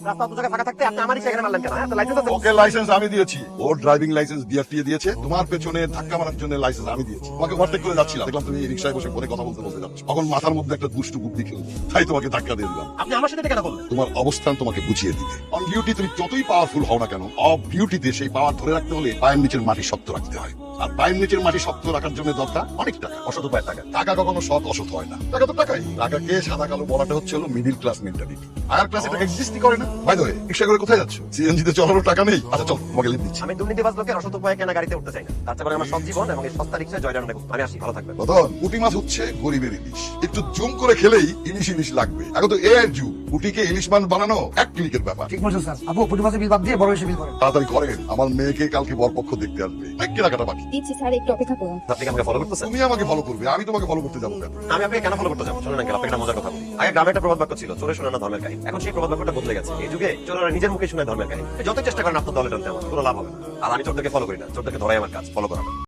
রাস্তা তো জায়গা ফাঁকা থাকতে আপনি আমারই সেখানে মারলেন কেন? তো লাইসেন্স আছে? ওকে লাইসেন্স আমি দিয়েছি, ওর ড্রাইভিং লাইসেন্স বিআরটিএ দিয়েছে, তোমার পেছনে ধাক্কা মারার জন্য লাইসেন্স আমি দিয়েছি। তোমাকে ওভারটেক করে যাচ্ছিলাম, দেখলাম তুমি রিকশায় বসে ফোনে কথা বলতে বলতে যাচ্ছ, তখন মাথার মধ্যে একটা দুষ্টু বুদ্ধি খেলো, তাই তোমাকে ধাক্কা দিয়ে দিলাম। আপনি আমার সাথে এটা কেন বললেন? তোমার অবস্থান তোমাকে বুঝিয়ে দিতে। অন ডিউটি তুমি যতই পাওয়ারফুল হও না কেন, অফ ডিউটিতে সেই পাওয়ার ধরে রাখতে হলে পায়ের নিচের মাটি শক্ত রাখতে হয়। আর পায়ের নিচের মাটি শক্ত রাখার জন্য দরকার অনেক টাকা, অসৎ উপায়ের টাকা। টাকা কখনো সৎ অসৎ হয় না, টাকা তো টাকাই। টাকাকে সাদা কালো বলাটা হচ্ছে হলো middle class mentality. Higher class এটা এক্সিস্টই করে না। বাই দ্য ওয়ে, রিকশা করে কোথায় যাচ্ছ? সিএনজি তে চলারও টাকা নেই। আচ্ছা চল, তোমাকে লিফট দিচ্ছি। আমি দুর্নীতিবাজ লোকের অসৎ উপায়ে কেনা গাড়িতে উঠতে চাই না। তার চেয়ে বরং আমার সব জীবন এবং এই সস্তা রিক্সায় জয়রান নেব। আমি আসি, ভালো থাকবেন। রতন, পুঁটি মাছ হচ্ছে গরিবের ইলিশ। একটু জুম করে খেলেই ইলিশ ইলিশ লাগবে। এখন তো এর যুগ, পুঁটিকে ইলিশ মাছ বানানো এক ক্লিকের ব্যাপার। ঠিক বলছেন স্যার। আপু পুঁটি মাছের বিল বাদ দিয়ে বড় বেশি বিল করেন। তাড়াতাড়ি করেন, আমার মেয়েকে কালকে বরপক্ষ দেখতে আসবে। অনেক কেনাকাটা বাকি। দিচ্ছি স্যার, একটু অপেক্ষা করুন। আপনি কি আমাকে ফলো করতেছেন? তুমি আমাকে ফলো করবে, আমি তোমাকে ফলো করতে যাবো কেন? আমি আপনাকে কেন ফলো করতে যাবো? শুনুন আঙ্কেল, আপনাকে একটা মজার কথা বলি। আগে গ্রামে একটা প্রবাদ বাক্য ছিল, চোরে শোনে না ধর্মের কাহিনী। এখন সেই প্রবাদ বাক্যটা বদলে গেছে। এই যুগে চোরেরা নিজের মুখে শুনে ধর্মের কাহিনী। যত চেষ্টা করেন আপনার দলে টানতে আমার কোনো লাভ হবে না। আর আমি চোরদেরকে ফলো করি না, চোরদেরকে ধরাই আমার কাজ, ফলো করা না।